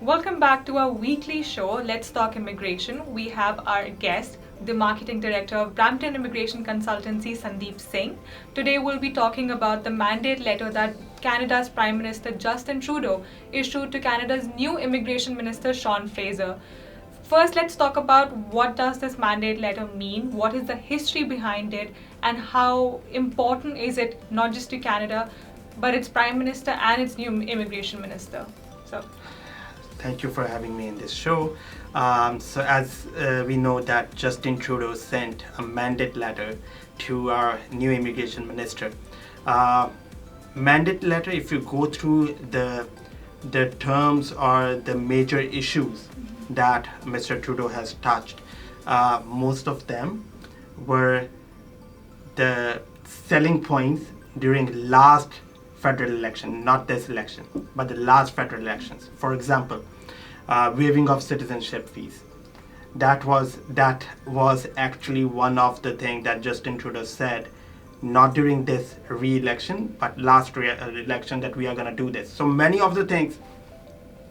Welcome back to our weekly show, Let's Talk Immigration. We have our guest, the Marketing Director of Brampton Immigration Consultancy, Sandeep Singh. Today we'll be talking about the mandate letter that Canada's Prime Minister Justin Trudeau issued to Canada's new Immigration Minister Sean Fraser. First, let's talk about what does this mandate letter mean, what is the history behind it, and how important is it not just to Canada, but its Prime Minister and its new Immigration Minister. So. Thank you for having me in this show. So as we know that Justin Trudeau sent a mandate letter to our new immigration minister. Mandate letter, if you go through the terms or the major issues that Mr. Trudeau has touched, most of them were the selling points during last federal election, not this election, but the last federal elections. For example, waiving of citizenship fees. That was actually one of the things that Justin Trudeau said, not during this re-election, but last election, that we are going to do this. So many of the things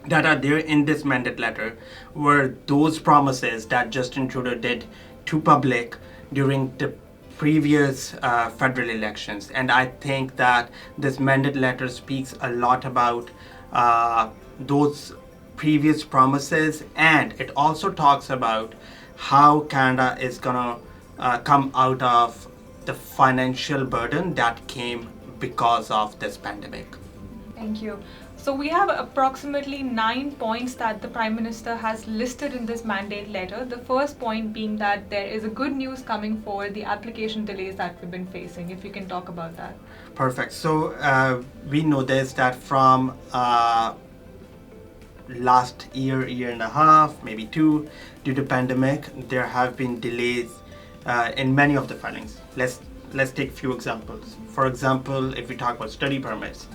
that are there in this mandate letter were those promises that Justin Trudeau did to public during the previous federal elections. And I think that this mandate letter speaks a lot about those previous promises, and it also talks about how Canada is gonna come out of the financial burden that came because of this pandemic. Thank you. So we have approximately 9 points that the Prime Minister has listed in this mandate letter. The first point being that there is a good news coming for the application delays that we've been facing. If you can talk about that. Perfect. So we noticed that from last year and a half, maybe two, due to pandemic, there have been delays in many of the filings. Let's take a few examples. For example, if we talk about study permits,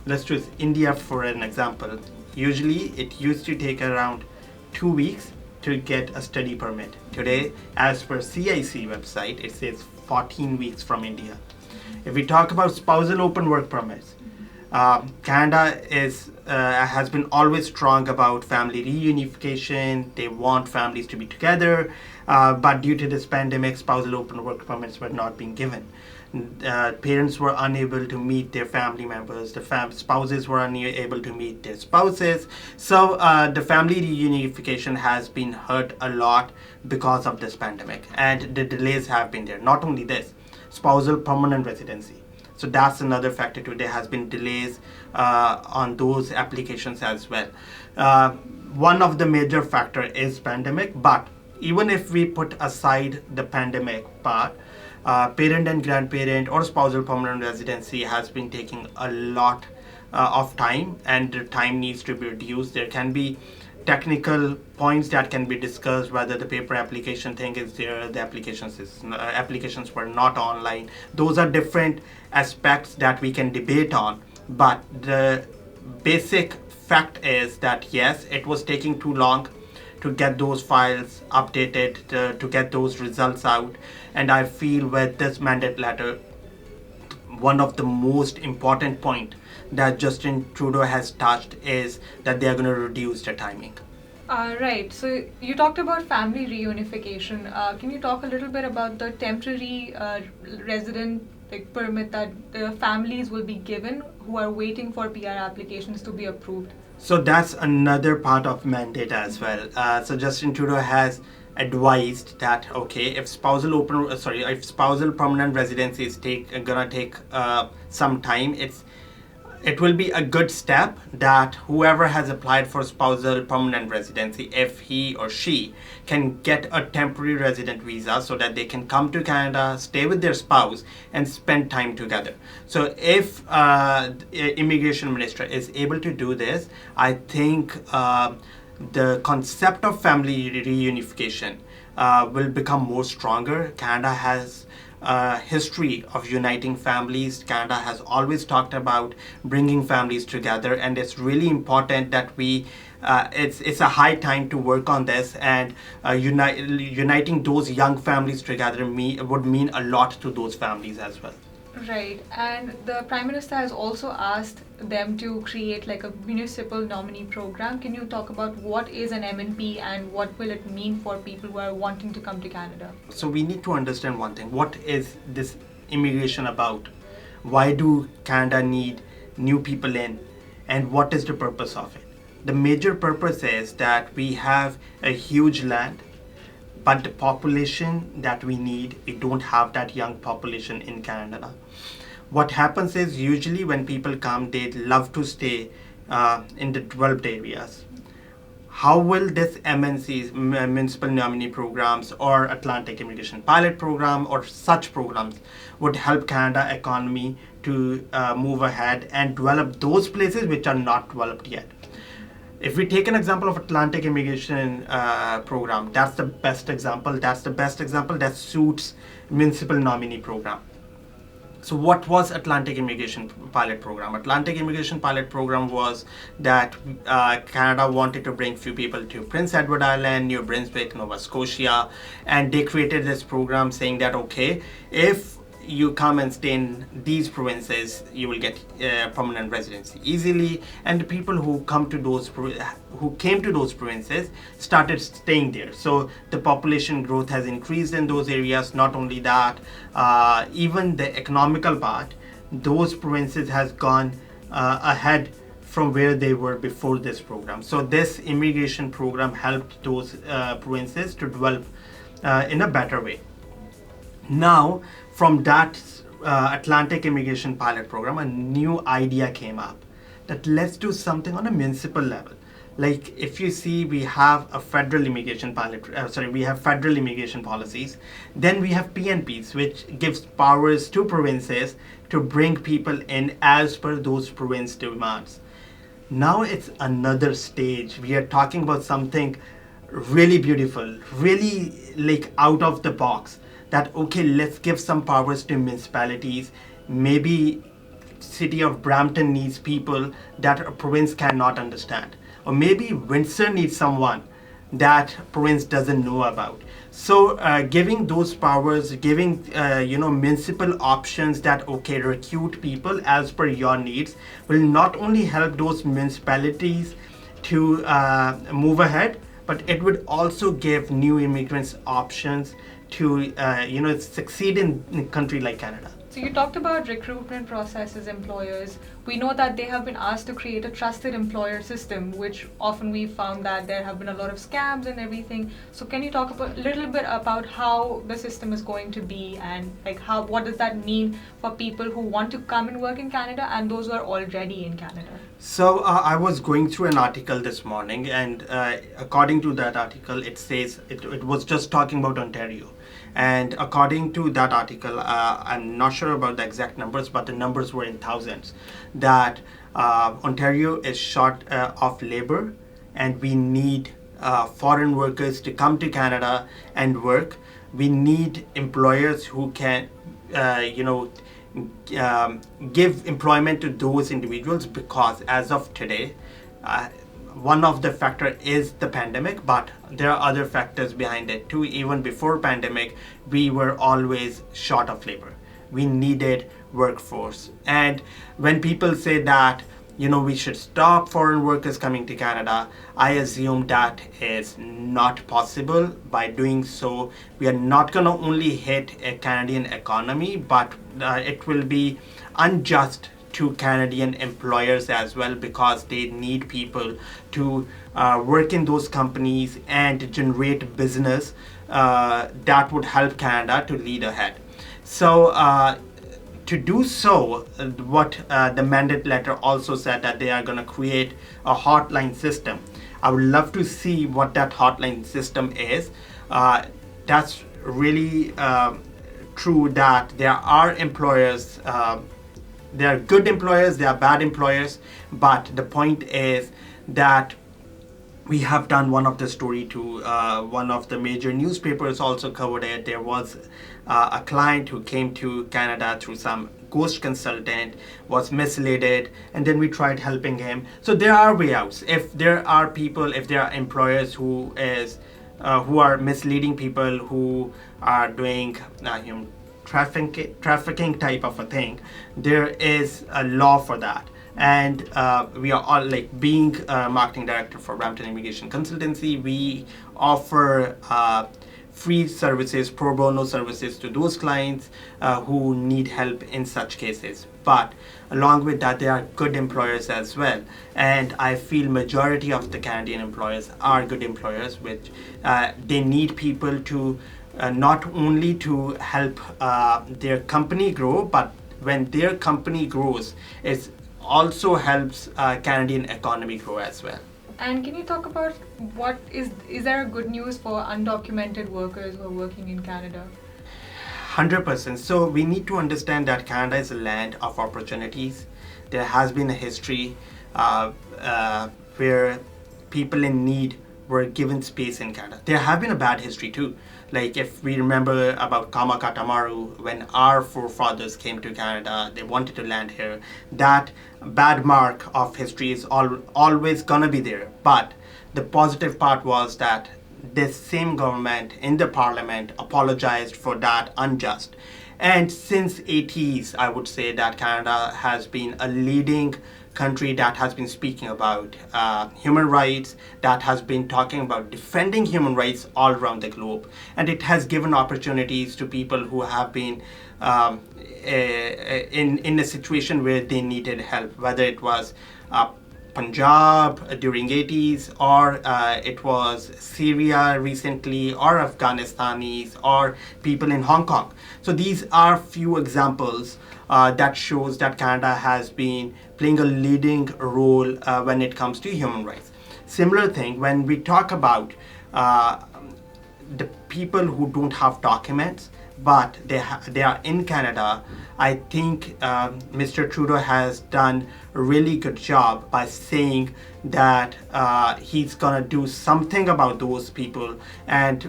let's choose India for an example. Usually it used to take around 2 weeks to get a study permit. Today, as per CIC website, it says 14 weeks from India. If we talk about spousal open work permits, Canada has been always strong about family reunification. They want families to be together, but due to this pandemic, spousal open work permits were not being given. Parents were unable to meet their family members. The spouses were unable to meet their spouses. So the family reunification has been hurt a lot because of this pandemic, and the delays have been there. Not only this, spousal permanent residency. So that's another factor too. There has been delays on those applications as well. One of the major factor is pandemic, but even if we put aside the pandemic part, parent and grandparent or spousal permanent residency has been taking a lot of time, and the time needs to be reduced. There can be technical points that can be discussed, whether the paper application thing is there, the applications were not online. Those are different aspects that we can debate on, but the basic fact is that yes, it was taking too long to get those files updated, to get those results out. And I feel with this mandate letter, one of the most important point that Justin Trudeau has touched is that they are going to reduce the timing. Right. So you talked about family reunification. Can you talk a little bit about the temporary resident permit that the families will be given who are waiting for PR applications to be approved? So that's another part of mandate as well. So Justin Trudeau has advised that if spousal permanent residency is gonna take some time, it will be a good step that whoever has applied for spousal permanent residency, if he or she can get a temporary resident visa so that they can come to Canada, stay with their spouse, and spend time together. So if immigration minister is able to do this, I think the concept of family reunification will become more stronger. Canada has history of uniting families. Canada has always talked about bringing families together, and it's really important that we it's a high time to work on this, and uniting those young families together would mean a lot to those families as well. Right, and the Prime Minister has also asked them to create like a municipal nominee program. Can you talk about what is an MNP and what will it mean for people who are wanting to come to Canada? So we need to understand one thing. What is this immigration about? Why do Canada need new people in? And what is the purpose of it? The major purpose is that we have a huge land, but the population that we need, we don't have that young population in Canada. What happens is usually when people come, they love to stay in the developed areas. How will this MNCs, municipal nominee programs, or Atlantic Immigration Pilot Program, or such programs would help Canada economy to move ahead and develop those places which are not developed yet? If we take an example of Atlantic Immigration Program, that's the best example. That's the best example that suits municipal nominee program. So what was Atlantic Immigration Pilot Program? Atlantic Immigration Pilot Program was that Canada wanted to bring few people to Prince Edward Island, New Brunswick, Nova Scotia, and they created this program saying that, okay, if you come and stay in these provinces, you will get permanent residency easily. And the people who came to those provinces started staying there. So the population growth has increased in those areas. Not only that, even the economical part, those provinces has gone ahead from where they were before this program. So this immigration program helped those provinces to develop in a better way. Now, from that Atlantic Immigration Pilot Program, a new idea came up that let's do something on a municipal level. Like if you see, we have a federal immigration we have federal immigration policies. Then we have PNPs, which gives powers to provinces to bring people in as per those province demands. Now it's another stage. We are talking about something really beautiful, really like out of the box. That okay, let's give some powers to municipalities. Maybe city of Brampton needs people that a province cannot understand, or maybe Windsor needs someone that province doesn't know about. So giving those powers, giving municipal options that okay, recruit people as per your needs will not only help those municipalities to move ahead, but it would also give new immigrants options to succeed in a country like Canada. So you talked about recruitment processes, employers. We know that they have been asked to create a trusted employer system, which often we found that there have been a lot of scams and everything. So can you talk a little bit about how the system is going to be, and like what does that mean for people who want to come and work in Canada and those who are already in Canada? So I was going through an article this morning, and according to that article, it says it was just talking about Ontario. And according to that article, I'm not sure about the exact numbers, but the numbers were in thousands, that Ontario is short of labor, and we need foreign workers to come to Canada and work. We need employers who can, give employment to those individuals, because as of today, one of the factor is the pandemic, but there are other factors behind it too. Even before pandemic, we were always short of labor. We needed workforce. And when people say that, we should stop foreign workers coming to Canada, I assume that is not possible. By doing so, we are not going to only hit a Canadian economy, but it will be unjust to Canadian employers as well, because they need people to work in those companies and generate business that would help Canada to lead ahead. So to do so, what the mandate letter also said, that they are going to create a hotline system. I would love to see what that hotline system is. That's really true that there are employers, there are good employers, there are bad employers, but the point is that we have done one of the story to one of the major newspapers also covered it. There was a client who came to Canada through some ghost consultant, was misled, and then we tried helping him. So there are way outs. If there are people, if there are employers who are misleading people, who are doing trafficking type of a thing, there is a law for that. And we are all, like, being marketing director for Brampton Immigration Consultancy, we offer free services, pro bono services to those clients who need help in such cases. But along with that, there are good employers as well. And I feel majority of the Canadian employers are good employers, which they need people to not only to help their company grow, but when their company grows, it also helps Canadian economy grow as well. And can you talk about what is there a good news for undocumented workers who are working in Canada? 100%. So we need to understand that Canada is a land of opportunities. There has been a history where people in need were given space in Canada. There have been a bad history too. Like if we remember about Kamakatamaru, when our forefathers came to Canada, they wanted to land here. That bad mark of history is always gonna be there. But the positive part was that this same government in the parliament apologized for that unjust. And since 80s, I would say that Canada has been a leading country that has been speaking about human rights, that has been talking about defending human rights all around the globe. And it has given opportunities to people who have been in a situation where they needed help, whether it was Punjab during 80s, or it was Syria recently, or Afghanistanis, or people in Hong Kong. So these are few examples that shows that Canada has been playing a leading role when it comes to human rights. Similar thing when we talk about the people who don't have documents, but they are in Canada. I think Mr. Trudeau has done a really good job by saying that he's gonna do something about those people, and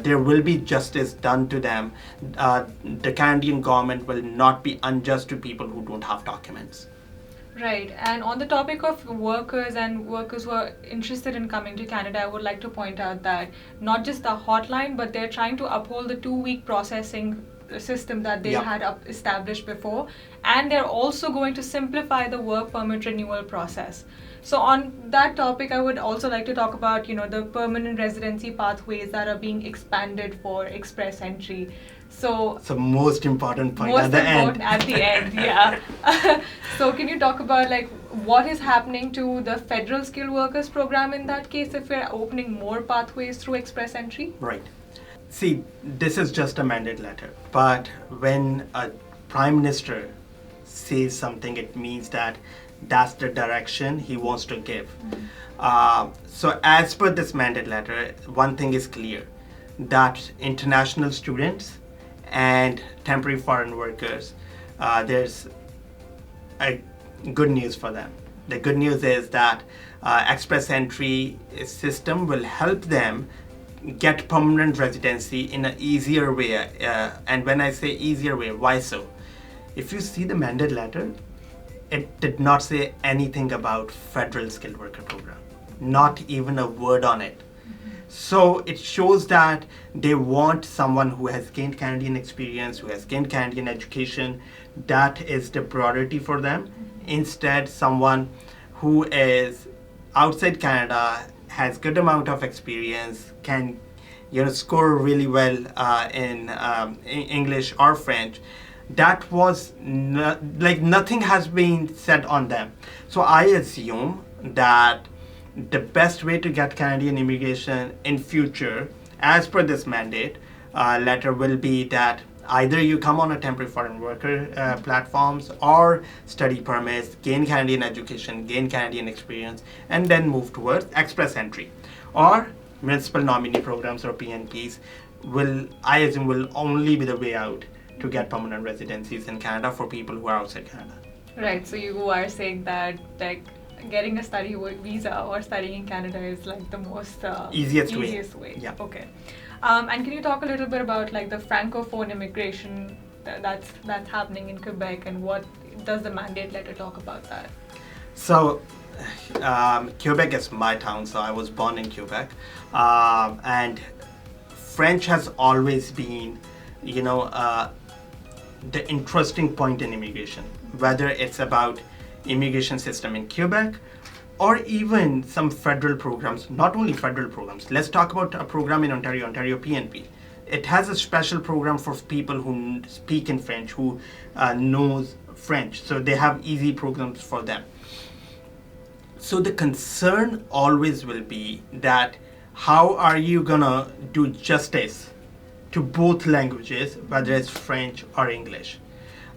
there will be justice done to them. The Canadian government will not be unjust to people who don't have documents. Right, and on the topic of workers and workers who are interested in coming to Canada, I would like to point out that not just the hotline, but they're trying to uphold the 2-week processing system that they had established before, and they're also going to simplify the work permit renewal process. So on that topic, I would also like to talk about, the permanent residency pathways that are being expanded for express entry. So it's the most important point most at the important end. at the end, yeah. So can you talk about what is happening to the federal skilled workers program in that case if we're opening more pathways through express entry? Right. See, this is just a mandate letter, but when a prime minister says something, it means that that's the direction he wants to give. So as per this mandate letter, one thing is clear, that international students and temporary foreign workers, there's a good news for them. The good news is that express entry system will help them get permanent residency in an easier way. And when I say easier way, why so? If you see the mandate letter, it did not say anything about federal skilled worker program, not even a word on it. So it shows that they want someone who has gained Canadian experience, who has gained Canadian education. That is the priority for them. Instead, someone who is outside Canada, has good amount of experience, can score really well in English or French. That was nothing has been said on them. So I assume that the best way to get Canadian immigration in future, as per this mandate letter, will be that either you come on a temporary foreign worker platforms or study permits, gain Canadian education, gain Canadian experience, and then move towards express entry. Or municipal nominee programs or PNPs I assume will only be the way out to get permanent residencies in Canada for people who are outside Canada. Right, so you are saying that getting a study visa or studying in Canada is the most easiest way. Yeah. Okay. And can you talk a little bit about the francophone immigration that's happening in Quebec, and what does the mandate letter talk about that? So Quebec is my town, so I was born in Quebec, and French has always been the interesting point in immigration, whether it's about immigration system in Quebec or even some federal programs, not only federal programs. Let's talk about a program in Ontario PNP. It has a special program for people who speak in French, who knows French. So they have easy programs for them. So the concern always will be that how are you gonna do justice to both languages, whether it's French or English?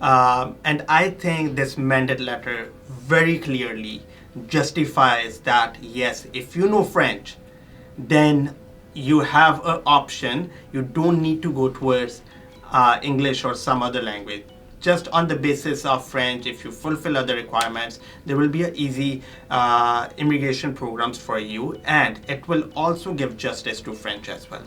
And I think this mandate letter very clearly justifies that, yes, if you know French, then you have an option. You don't need to go towards English or some other language. Just on the basis of French, if you fulfill other requirements, there will be an easy immigration programs for you, and it will also give justice to French as well.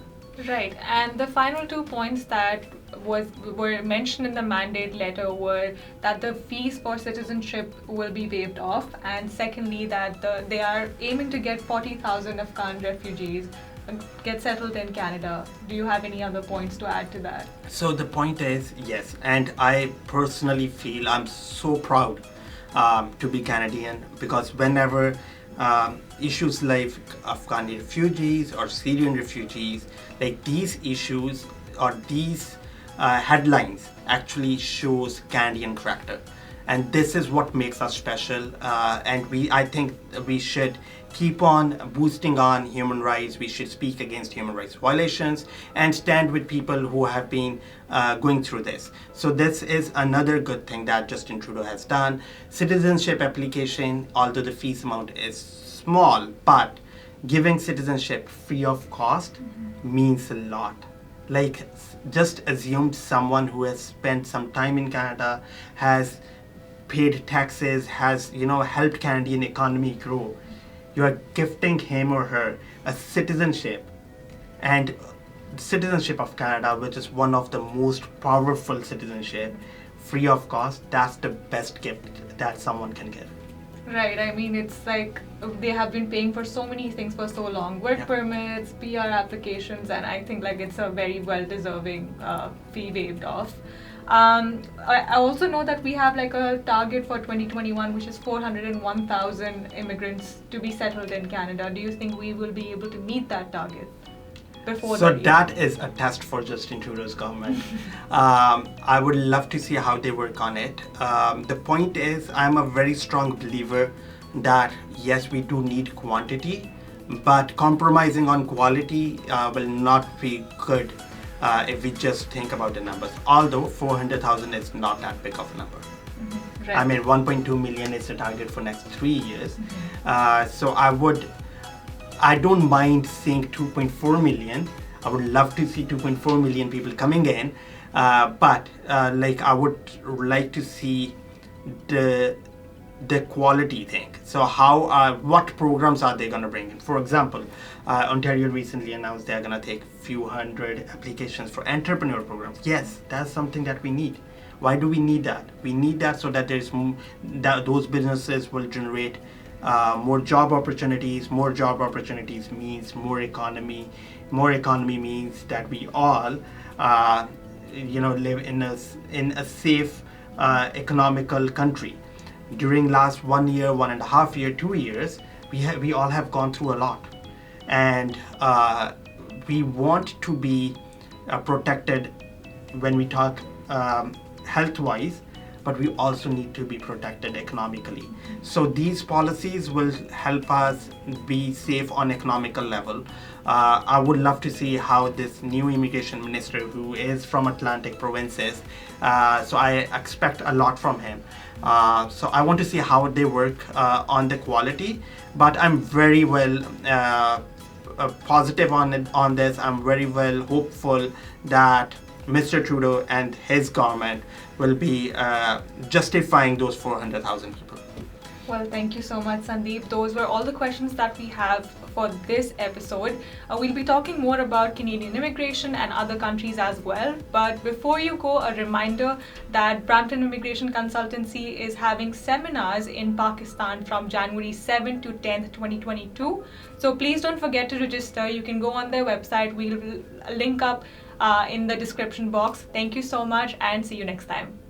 Right, and the final 2 points that were mentioned in the mandate letter were that the fees for citizenship will be waived off, and secondly that they are aiming to get 40,000 Afghan refugees get settled in Canada. Do you have any other points to add to that? So the point is, yes, and I personally feel I'm so proud to be Canadian, because whenever issues like Afghan refugees or Syrian refugees, like these issues or these headlines actually shows Canadian character, and this is what makes us special. And I think we should keep on boosting on human rights. We should speak against human rights violations and stand with people who have been going through this. So this is another good thing that Justin Trudeau has done. Citizenship application, although the fees amount is small, but giving citizenship free of cost means a lot. Like, just assume someone who has spent some time in Canada, has paid taxes, has helped Canadian economy grow. You are gifting him or her a citizenship, and citizenship of Canada, which is one of the most powerful citizenship, free of cost. That's the best gift that someone can give. Right, I mean, it's like they have been paying for so many things for so long, work permits, PR applications, and I think like it's a very well-deserving fee waived off. I also know that we have like a target for 2021, which is 401,000 immigrants to be settled in Canada. Do you think we will be able to meet that target before? So that is a test for Justin Trudeau's government. I would love to see how they work on it. The point is, I'm a very strong believer that yes, we do need quantity, but compromising on quality will not be good if we just think about the numbers. Although 400,000 is not that big of a number. Right. I mean, 1.2 million is the target for next 3 years. So I don't mind seeing 2.4 million. I would love to see 2.4 million people coming in, but like I would like to see the quality thing. So what programs are they going to bring in? For example, Ontario recently announced they're going to take few hundred applications for entrepreneur programs. Yes, that's something that we need. Why do we need that? We need that so that that those businesses will generate more job opportunities. More job opportunities means more economy. More economy means that we all live in a safe economical country. During last 1 year, 1.5 years, 2 years, we all have gone through a lot, and we want to be protected when we talk health-wise, but we also need to be protected economically. So these policies will help us be safe on economical level. I would love to see how this new immigration minister, who is from Atlantic provinces, so I expect a lot from him. So I want to see how they work on the quality, but I'm very well positive on this. I'm very well hopeful that Mr. Trudeau and his government will be justifying those 400,000 people. Well, thank you so much, Sandeep. Those were all the questions that we have for this episode. We'll be talking more about Canadian immigration and other countries as well. But before you go, a reminder that Brampton Immigration Consultancy is having seminars in Pakistan from January 7th to 10th, 2022. So please don't forget to register. You can go on their website. We'll link up in the description box. Thank you so much and see you next time.